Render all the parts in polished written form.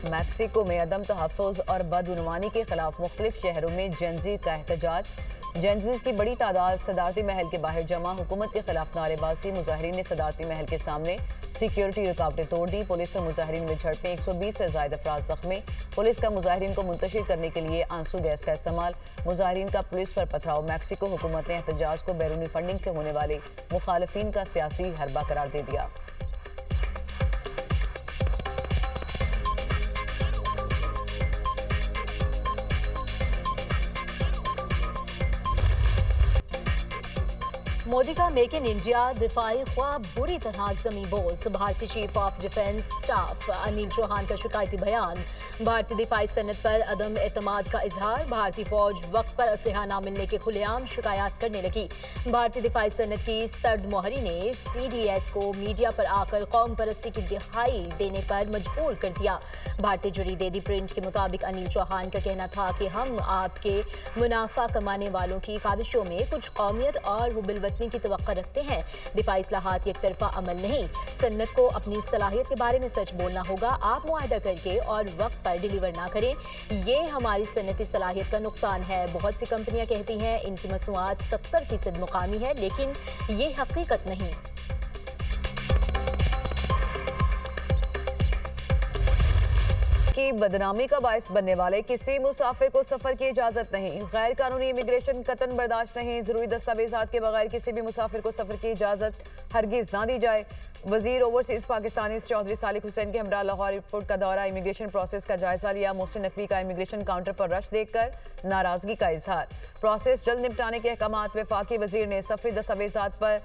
Mexico में अदम तहफ़्फ़ुज़ और बदउनवानी के खिलाफ मुख्तलिफ शहरों में जेनज़ी का एहतजाज। जेनज़ीज़ की बड़ी तादाद सदारती महल के बाहर जमा। हुकूमत के खिलाफ नारेबाजी। मुजाहिरीन ने सदारती महल के सामने सिक्योरिटी रुकावटें तोड़ दी। पुलिस और मुजाहिरीन में झड़पें। 120 से ज़ायद अफराद ज़ख्मी। पुलिस का मुजाहिरीन को मुंतशिर करने के लिए आंसू गैस का इस्तेमाल। मुजाहिरीन का पुलिस पर पथराव। मैक्सिको हुकूमत ने एहतजाज को बैरूनी फंडिंग से होने वाले मुखालिफिन का सियासी हरबा करार दे दिया। मोदी का मेक इन इंडिया दिफाई ख्वाब बुरी तरह जमी बोस। भारतीय chief of defence staff Anil Chauhan का शिकायती बयान। भारतीय दिफाई सनत पर अदम एतमाद का इजहार। भारतीय फौज वक्त पर असलहा न मिलने के खुलेआम शिकायत करने लगी। भारतीय दिफाई सनत की सर्द मोहरी ने CDS को मीडिया पर आकर कौम परस्ती की दिहाई देने पर मजबूर कर दिया। भारतीय जरीदे दी प्रिंट के मुताबिक अनिल चौहान का कहना था कि हम आपके मुनाफा कमाने वालों की काविशों में कुछ कौमियत और हुबिलवतनी की तवक्को रखते हैं। दिफाई इस्लाहात एक तरफा अमल नहीं। सन्नत को अपनी सलाहियत के बारे में सच बोलना होगा। आप मुआहदा करके और वक्त पर डिलीवर ना करें, ये हमारी सन्नती सलाहियत का नुकसान है। बहुत सी कंपनियां कहती हैं इनकी मसनूआत 70% मुकामी है, लेकिन ये हकीकत नहीं। की बदनामी का बायस बनने वाले किसी मुसाफिर को सफर की इजाजत नहीं। गैर कानूनी इमिग्रेशन कतन बर्दाश्त नहीं। जरूरी दस्तावेजात के बगैर किसी भी मुसाफिर को सफर की इजाजत हरगिज ना दी जाए। वजीर ओवरसीज पाकिस्तानी चौधरी सालिक हुसैन के हमरा लाहौर एयरपोर्ट का दौरा। इमिग्रेशन प्रोसेस का जायजा लिया। मोहसिन नकवी का इमिग्रेशन काउंटर पर रश देखकर नाराजगी का इजहार। प्रोसेस जल्द निपटाने के अहकामात। वफाकी वजीर ने सफरी दस्तावेजात पर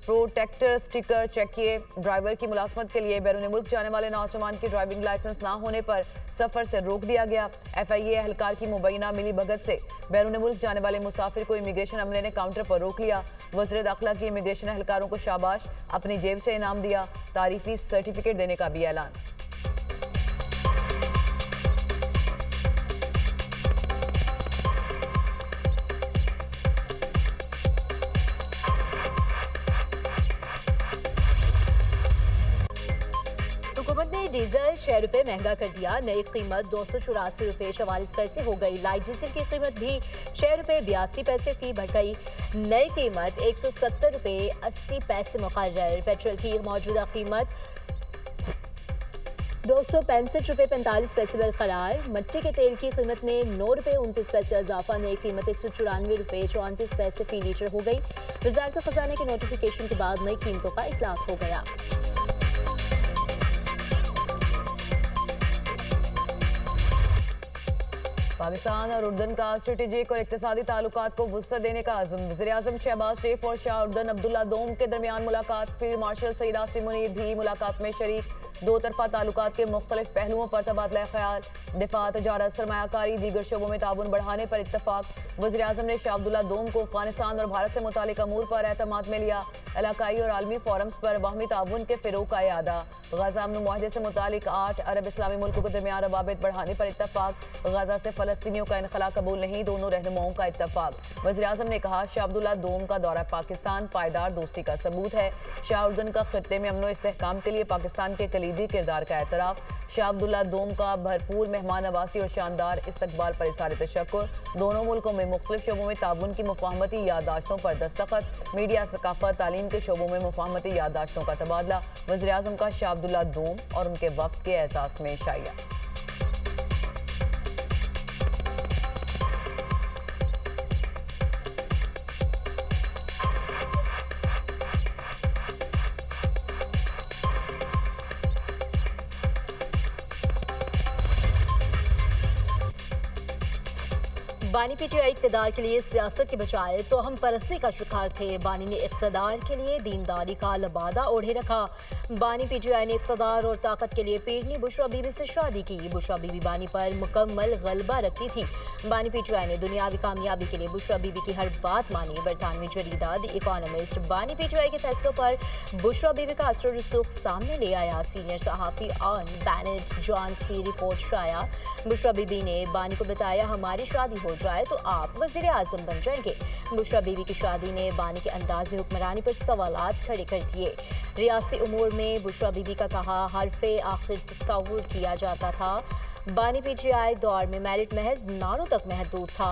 प्रोटेक्टर स्टिकर चेक किए। ड्राइवर की मुलाजमत के लिए बैरून मुल्क जाने वाले नौजवान की ड्राइविंग लाइसेंस ना होने पर सफर से रोक दिया गया। FIA एहलकार की मुबैना मिली भगत से बैरून मुल्क जाने वाले मुसाफिर को इमिग्रेशन अमले ने काउंटर पर रोक लिया। वज़ीर दाखिला की इमिग्रेशन एहलकारों को शाबाश, अपनी जेब से इनाम दिया। तारीफी सर्टिफिकेट देने का भी ऐलान। हुकूमत ने डीजल 6 रुपये महंगा कर दिया। नई कीमत 284 रुपये 44 पैसे हो गई। लाइट डीजल की कीमत भी 6 रुपये 82 पैसे फी बढ़ गई। नई कीमत 170 रुपये 80 पैसे मुकर्रर। पेट्रोल की मौजूदा कीमत 265 रुपये 45 पैसे बरकरार। मट्टी के तेल की कीमत में 9 रुपये 29 पैसे इजाफा। नई कीमत 194 रुपये 34 पैसे फी लीटर हो गई। वज़ारत खजाना के नोटिफिकेशन के बाद नई कीमतों का इतलाक हो गया। पाकिस्तान और उर्दन का स्ट्रेटेजिक और इक्तिसादी ताल्लुकात को वुसअत देने का आज़म। वज़ीर-ए-आज़म शहबाज शरीफ और शाह उर्दन अब्दुल्ला दोम के दरमियान मुलाकात। फील्ड मार्शल सईद आसिम मुनीर भी मुलाकात में शरीक। दो तरफा ताल्लुकात के मुख्तलिफ पहलुओं पर तबादला ख्याल। दिफा, तजारत, सरमायाकारी, दीगर शोबों में ताउन बढ़ाने पर इत्तफाक। वज़ीर-ए-आज़म ने शाह अब्दुल्ला दोम को अफगानिस्तान और भारत से मुतालिक अमूर पर एतमाद में लिया। इलाकाई और आलमी फोरम्स पर बाहमी ताउन के फ़िरोग का इआदा। गजा अमन मुआहदे से मुतालिक 8 अरब इस्लामी मुल्कों के दरमियान रवाबित बढ़ाने पर इत्तफाक। गजा से फ़लस्तीनियों का इनखला कबूल नहीं, दोनों रहनुमाओं का इत्तफाक। वज़ीर-ए-आज़म ने कहा शाह अब्दुल्ला दोम का दौरा पाकिस्तान पायदार दोस्ती का सबूत है। शाह उर्दन का खित्ते में अमन इस्तेहकाम के लिए पाकिस्तान के कलीदी किरदार का एतराफ़। शाह अब्दुल्ला दोम का भरपूर मेहमान नवाजी और शानदार इस्तकबाल पर इज़हार तशक्कुर। दोनों मुल्कों में मुख्तलिफ शोबों में ताउन की मुफाहमती याददाश्तों पर दस्तखत। मीडिया, सकाफत, तालीम के शोबों में मुफाहमती याददाश्तों का तबादला। वज़ीर-ए-आज़म का शाह अब्दुल्ला दोम और उनके वफ़द के एहसास में शाया। बानी PTI इक़्तिदार के लिए सियासत के बजाय तो हम परस्ती का शिकार थे। बानी ने इक़्तिदार के लिए दीनदारी का लबादा ओढ़े रखा। बानी PTI ने इक़्तिदार और ताकत के लिए पीरनी बुशरा बीबी से शादी की। बुशरा बीबी बानी पर मुकम्मल गलबा रखती थी। बानी PTI ने दुनियावी कामयाबी के लिए बुशरा बीबी की हर बात मानी। बरतानवी जरीदा द इकोनॉमिस्ट बानी PTI के फैसलों पर बुशरा बीबी का असर रसूख सामने ले आया। सीनियर सहाफ़ी ऑन बेनेट जॉन्स की रिपोर्ट शाया। बुशरा बीबी ने बानी को बताया हमारी शादी हो जाए तो आप वज़ीर आज़म बन जाएंगे। बुशरा बीबी की शादी ने बानी के अंदाज़े हुक्मरानी पर सवालात खड़े कर दिए। रियासती उमूर में बुशरा बीबी का कहा हरफे आखिर तस्वुर किया जाता था। बानी पीटीआई दौर में मेरिट महज नारों तक महदूद था।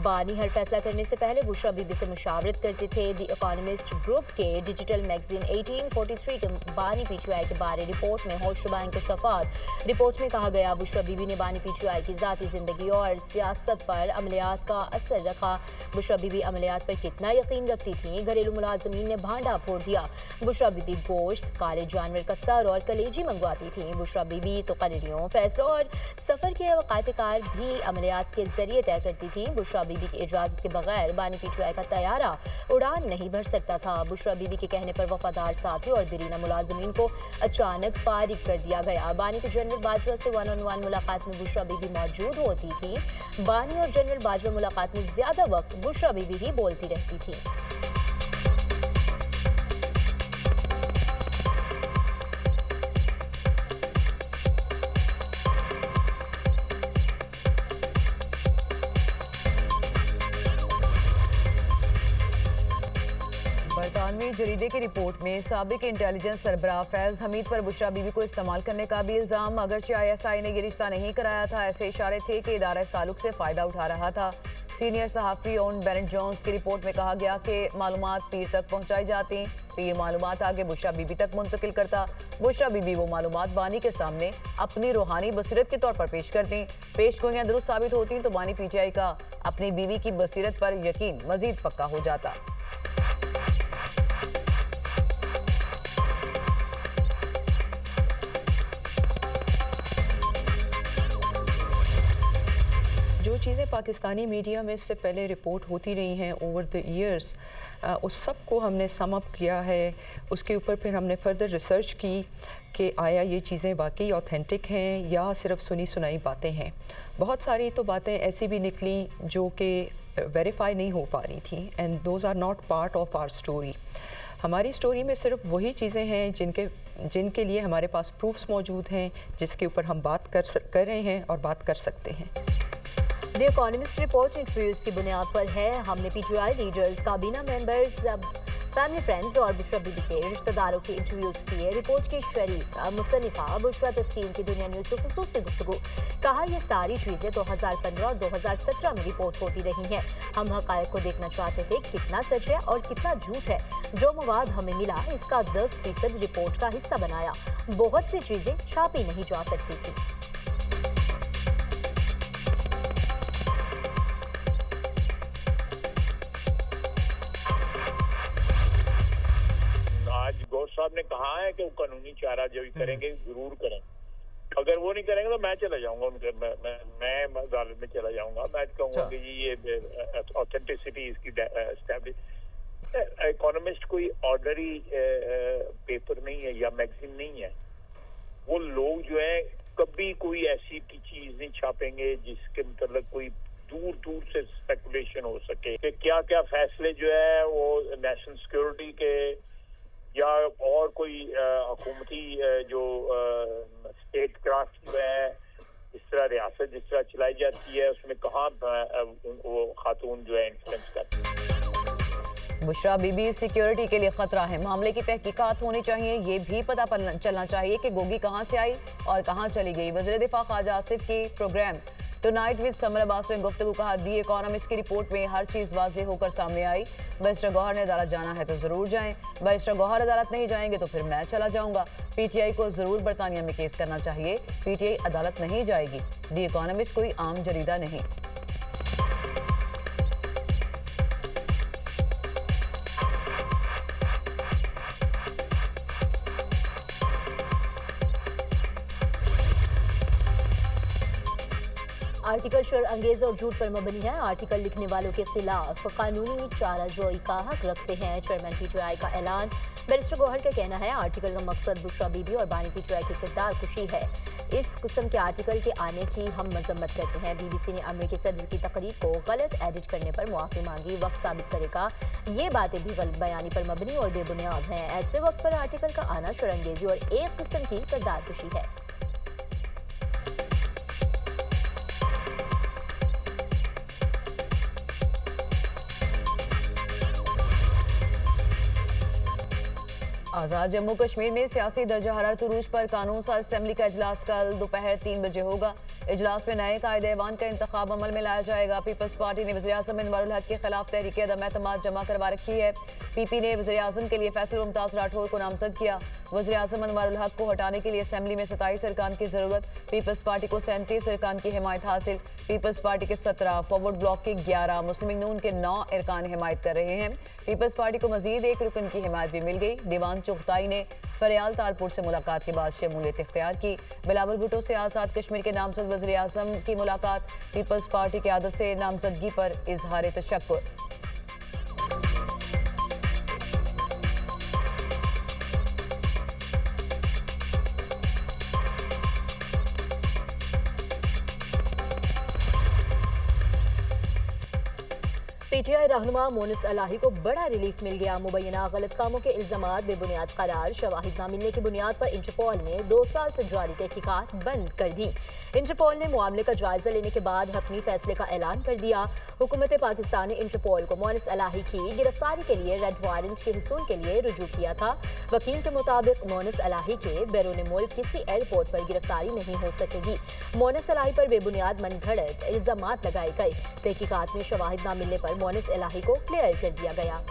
बानी हर फैसला करने से पहले बुशरा बीबी से मुशावरत करते थे। द इकोनॉमिस्ट ग्रुप के डिजिटल मैगजीन 1843 के बानी पीटीआई के बारे रिपोर्ट में होशरुबा इंकशाफात। रिपोर्ट में कहा गया बुशरा बीबी ने बानी पीटीआई की ज़ाती ज़िंदगी और सियासत पर अमलियात का असर रखा। बुशरा बीबी अमलियात पर कितना यकीन रखती थी, घरेलू मुलाजमीन ने भांडा फोड़ दिया। बुशरा बीबी गोश्त, काले जानवर का सर और कलेजी मंगवाती थी। बुशरा बीबी तो तकरीरों, फैसलों और सफर के वक़ायत-ए-कार भी अमलियात के जरिए तय करती थी। बुशरा बीबी की इजाज़त के बगैर बानी पीटीआई का तैयारा उड़ान नहीं भर सकता था। बुशरा बीबी के कहने पर वफादार साथियों और दरीना मुलाजमीन को अचानक फारिग कर दिया गया। बानी की जनरल बाजवा से 1-on-1 मुलाकात में बुशरा बीबी मौजूद होती थी। बानी और जनरल बाजवा मुलाकात में ज्यादा वक्त बुशरा बीबी ही बोलती रहती थी। बरतानवी जरीदे की रिपोर्ट में साबिक इंटेलिजेंस सरबराह फैज हमीद पर बुशरा बीबी को इस्तेमाल करने का भी इल्जाम। अगरचे ISI ने ये रिश्ता नहीं कराया था, ऐसे इशारे थे कि इदारा इस ताल्लुक से फ़ायदा उठा रहा था। सीनियर सहाफ़ी ओन बेनेट जोन्स की रिपोर्ट में कहा गया कि मालूमात पीर तक पहुँचाई जाती, पीर मालूमात आगे बुशरा बीबी तक मुंतकिल करता। बुशरा बीबी वो मालूमात बानी के सामने अपनी रूहानी बसीरत के तौर पर पेश करती। पेश गोइयाँ दुरुस्त साबित होती तो बानी PTI का अपनी बीवी की बसीरत पर यकीन मजीद पक्का हो जाता। जो चीज़ें पाकिस्तानी मीडिया में इससे पहले रिपोर्ट होती रही हैं ओवर द ईयर्स, उस सब को हमने सम अप किया है। उसके ऊपर फिर हमने फर्दर रिसर्च की कि आया ये चीज़ें वाकई ऑथेंटिक हैं या सिर्फ सुनी सुनाई बातें हैं। बहुत सारी तो बातें ऐसी भी निकली जो कि वेरीफाई नहीं हो पा रही थी, and those are not part of our story. हमारी स्टोरी में सिर्फ वही चीज़ें हैं जिनके लिए हमारे पास प्रूफ्स मौजूद हैं, जिसके ऊपर हम बात कर रहे हैं और बात कर सकते हैं। द इकोनॉमिस्ट रिपोर्ट इंटरव्यूज की बुनियाद पर है। हमने PTI लीडर्स, काबीना मेंबर्स, फैमिली फ्रेंड्स और बुशरा बीबी के रिश्तेदारों के इंटरव्यूज किए। रिपोर्ट की शरीक मुसन्निफा बुशरा तस्कीन की दुनिया न्यूज़ से खुसूसी गुफ्तगू। कहा ये सारी चीज़ें 2015 और 2017 में रिपोर्ट होती रही हैं। हम हक़ाइक़ को देखना चाहते थे, कितना सच है और कितना झूठ है। जो मवाद हमें मिला इसका 10% रिपोर्ट का हिस्सा बनाया। बहुत सी चीज़ें छापी नहीं जा सकती थी। साहब ने कहा है कि वो कानूनी चारा जो करेंगे जरूर करें। अगर वो नहीं करेंगे तो मैं चला जाऊंगा उनके, मैं अदालत में चला जाऊंगा। मैं कहूंगा कि जी ये ऑथेंटिसिटी इसकी एस्टैब्लिश। इकोनॉमिस्ट कोई ऑर्डनरी पेपर नहीं है या मैगजीन नहीं है। वो लोग जो है कभी कोई ऐसी चीज नहीं छापेंगे जिसके मतलब कोई दूर दूर से स्पेकुलेशन हो सके कि क्या क्या फैसले जो है वो नेशनल सिक्योरिटी के या और कोई हुकूमती जो स्टेट क्राफ्ट जो है, इस तरह रियासत जिस तरह चलाई जाती है, उसमें कहाँ वो खातून जो है इन्फ्लुएंस करती है। बुशरा बीबी सिक्योरिटी के लिए खतरा है। मामले की तहकीकात होनी चाहिए। ये भी पता चलना चाहिए कि गोगी कहाँ से आई और कहाँ चली गई। वज़ीर दिफा ख्वाजा आसिफ की programme tonight with Samar Abbas में गुफ्तगू। कहा दी इकोनॉमिस्ट की रिपोर्ट में हर चीज़ वाज़ेह होकर सामने आई। बैरिस्टर गौहर ने अदालत जाना है तो ज़रूर जाएं। बैरिस्टर गौहर अदालत नहीं जाएंगे तो फिर मैं चला जाऊंगा। PTI को ज़रूर बरतानिया में केस करना चाहिए। PTI अदालत नहीं जाएगी। दी इकोनॉमिस्ट कोई आम जरीदा नहीं। आर्टिकल शर अंगेज और झूठ पर मबनी है। आर्टिकल लिखने वालों के खिलाफ कानूनी चाराजोई का हक रखते हैं। चेयरमैन PTI का ऐलान। बैरिस्टर गौहर का कहना है आर्टिकल का मकसद बुशरा बीबी और बानी PTI की किरदार खुशी है। इस किस्म के आर्टिकल के आने की हम मजम्मत करते हैं। BBC ने अमेरिकी सदर की तकरीर को गलत एडिट करने पर मुआफ़ी मांगी। वक्त साबित करेगा ये बातें भी गलत बयानी पर मबनी और बेबुनियाद हैं। ऐसे वक्त पर आर्टिकल का आना शरअंगेजी और एक किस्म की किरदार खुशी है। आज़ाद जम्मू कश्मीर में सियासी दर्जा हरारत उरूज पर कानून साज असेंबली का इजलास कल दोपहर 3 बजे होगा। इजलास में नए कायदे ऐवान का इंतखाब अमल में लाया जाएगा। पीपल्स पार्टी ने वज़ीर-ए-आज़म अनवरुल हक के खिलाफ तहरीक अदम एतमाद जमा करवा रखी है। पीपी ने वज़ीर-ए-आज़म के लिए फैसल मुमताज़ राठौर को नामजद किया। वज़ीर-ए-आज़म अनवरुल हक को हटाने के लिए असेंबली में 27 अरकान की जरूरत। पीपल्स पार्टी को 37 अरकान की हिमायत हासिल। पीपल्स पार्टी के 17, फॉरवर्ड ब्लॉक के 11, मुस्लिम लीग नून के 9 अरकान हिमायत कर रहे हैं। पीपल्स पार्टी को मजीद एक रुकन की हिमायत भी मिल गई। दीवान चुगताई ने फरियाल तालपुर से मुलाकात के बाद शमूलियत इख्तियार की। बिलावल भुट्टो से आज़ाद कश्मीर के नामजद वज़ीर-ए-आज़म की मुलाकात। पीपल्स पार्टी की आदत से नामजदगी पर इजहार तशक्कुर। पीटीआई रहनुमा मोनिस अलाही को बड़ा रिलीफ मिल गया। मुबैना गलत कामों के इल्जामात बेबुनियाद करार। शवाहिद ना मिलने की बुनियाद पर इंटरपोल ने 2 साल से जारी तहकीकात बंद कर दी। इंटरपोल ने मामले का जायजा लेने के बाद हतमी फैसले का ऐलान कर दिया। हुकूमत पाकिस्तान ने इंटरपोल को मोनिस अलाही की गिरफ्तारी के लिए रेड वारंट के हुसूल के लिए रुजू किया था। वकील के मुताबिक मोनिस अलाही के बैरून मुल्क किसी एयरपोर्ट पर गिरफ्तारी नहीं हो सकेगी। मोनिस अलाही पर बेबुनियाद मनगढ़ंत इल्जामात लगाए गए। तहकीकात में शवाहिद ना मिलने पर मोनिस अलाही को क्लियर कर दिया गया।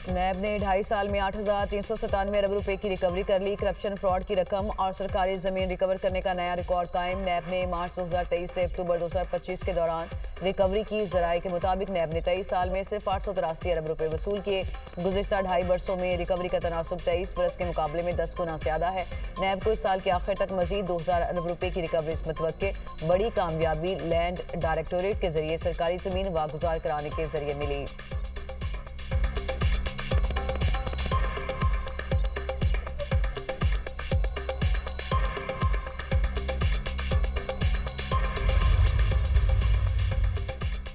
नैब ने 2.5 साल में 8,397 अरब रुपए की रिकवरी कर ली। करप्शन फ्रॉड की रकम और सरकारी जमीन रिकवर करने का नया रिकॉर्ड कायम। नैब ने मार्च 2023 से अक्टूबर 2025 के दौरान रिकवरी की। जराये के मुताबिक नैब ने 23 साल में सिर्फ 883 अरब रुपए वसूल किए। गुज़िश्ता 2.5 बरसों में रिकवरी का तनासुब 23 बरस के मुकाबले में 10 गुना ज्यादा है। नैब को इस साल के आखिर तक मजीद 2000 अरब रुपए की रिकवरी मुतवक्के। बड़ी कामयाबी लैंड डायरेक्टोरेट के जरिए सरकारी जमीन वागुजार कराने के जरिए मिली।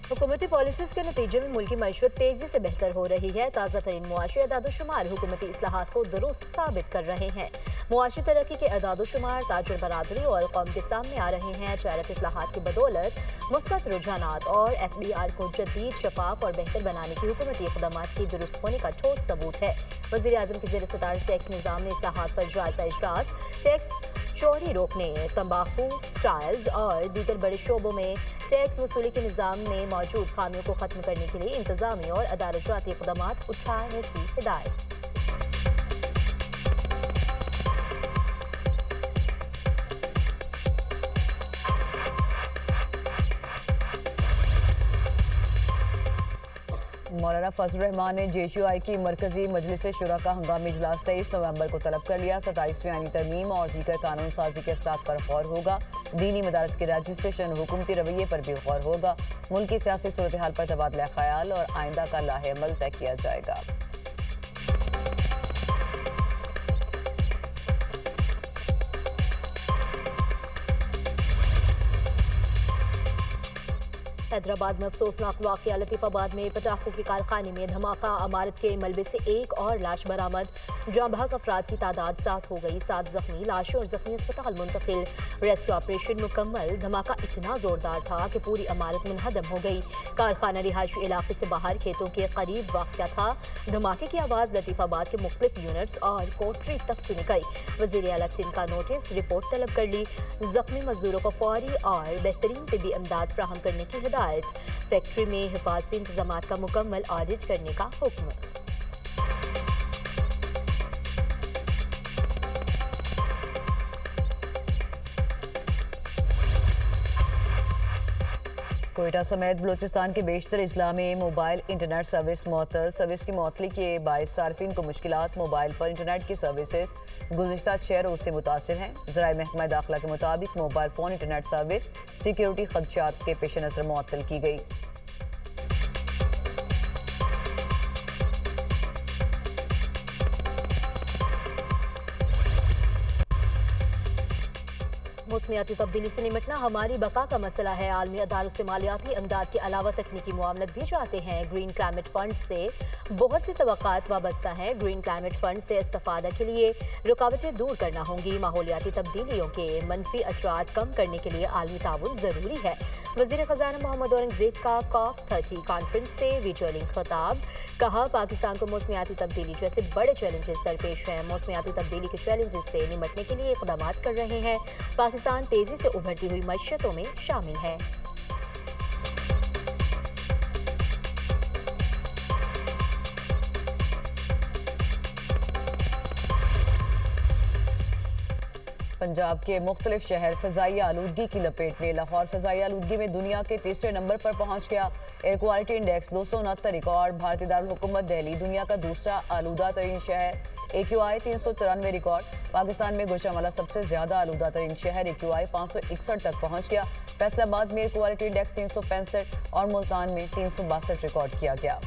हुकूमती पॉलिसीज के नतीजे में मुल्की मईशत तेजी से बेहतर हो रही है। ताज़ा तरीन मुआशी अदाद-ओ-शुमार हुकूमती इस्लाहात को दुरुस्त साबित कर रहे हैं। मुआशी तरक्की के अदाद-ओ-शुमार ताजर बरादरी और कौम के सामने आ रहे हैं। चैरफ इस्लाहात की बदौलत मुस्बत रुझानात और FDR को जदीद, शफाफ और बेहतर बनाने की हुकूमती इक़दामात की दुरुस्त होने का ठोस सबूत है। वज़ीर-ए-आज़म के ज़ेर सदारत टैक्स निज़ाम ने इस्लाहात पर जायज़ा इजलास, टैक्स चोरी रोकने, तंबाकू, ट्रायल्स और दीगर बड़े शोबों में टैक्स वसूली के निज़ाम में मौजूद खामियों को खत्म करने के लिए इंतजामी और अदालती इक़दामात उठाने की हिदायत। मौलाना फजल रहमान ने JCUI की मरकजी मजलिस शुरा का हंगामी इजलास 23 नवंबर को तलब कर लिया। 27वीं आईनी तरमीम और दीगर कानून साजी के असरात पर गौर होगा। दीनी मदारस के रजिस्ट्रेशन, हुकूमती रवैये पर भी गौर होगा। मुल्क की सियासी सूरत हाल पर तबादला ख्याल और आइंदा का लाहे अमल तय किया जाएगा। हैदराबाद में अफसोसनाक वाकया। लतीफाबाद में पटाखों के कारखाने में धमाका, अमारत के मलबे से एक और लाश बरामद। जाँ बहक अफराद की तादाद 7 हो गई। 7 जख्मी, लाशें और जख्मी अस्पताल मुंतकिल। रेस्क्यू ऑपरेशन मुकम्मल। धमाका इतना जोरदार था कि पूरी इमारत मुनहदम हो गई। कारखाना रिहायशी इलाके से बाहर खेतों के करीब वाक़या था। धमाके की आवाज़ लतीफाबाद के मुख्तलिफ यूनिट्स और कोटरी तक सुनी गई। वज़ीर आला सिंध का नोटिस, रिपोर्ट तलब कर ली। जख्मी मजदूरों को फौरी और बेहतरीन तिब्बी इमदाद फ्राहम करने की हिदायत। फैक्ट्री में हिफाजती इंतजामात का मुकम्मल ऑडिट करने का हुक्म। कोयटा समेत बलूचिस्तान के बेशतर अजला में मोबाइल इंटरनेट सर्विस मुअत्तल। सर्विस की मुअत्तली के बायस सार्फिन को मुश्किलात। मोबाइल पर इंटरनेट की सर्विसेज गुज़िश्ता 6 रोज़ से मुतासिर हैं। ज़राए महकमा दाखिला के मुताबिक mobile phone internet service security खदशात के पेश नज़र मुअत्तल की गई। मौसमियाती तब्दीली से निपटना हमारी बका का मसला है। आलमी अदालत से मालियाती इमदाद के अलावा तकनीकी मुआवनत भी चाहते हैं। ग्रीन क्लाइमेट फंड से बहुत सी तवक्कात वाबस्ता हैं। ग्रीन क्लाइमेट फंड से इस्तेफादा के लिए रुकावटें दूर करना होंगी। माहौलियाती तब्दीलियों के मनफी असरात कम करने के लिए आलमी ताउन जरूरी है। वज़ीर ख़ज़ाना मोहम्मद औरंगज़ेब का COP30 कॉन्फ्रेंस से वीडियो खिताब। कहा, पाकिस्तान को मौसमियाती तब्दीली जैसे बड़े चैलेंजेस दरपेश हैं। मौसमियाती तब्दीली के चैलेंजेस से निपटने के लिए इक़दाम कर रहे हैं। पाकिस्तान तेजी से उभरती हुई मईशतों में शामिल है। पंजाब के मुख्तलिफ शहर फ़ज़ाई आलूदगी की लपेट में। लाहौर फ़ज़ाई आलूदगी में दुनिया के तीसरे नंबर पर पहुंच गया। Air quality index 269 record. भारतीय दारुल हुकूमत दिल्ली दुनिया का दूसरा आलूदा तरीन शहर। AQI 393 record. पाकिस्तान में गुजरांवाला सबसे ज्यादा आलूदा तरीन शहर। AQI 561 तक पहुंच गया। फैसलाबाद में एयर क्वालिटी इंडेक्स 365 और मुल्तान में 362 रिकॉर्ड किया गया।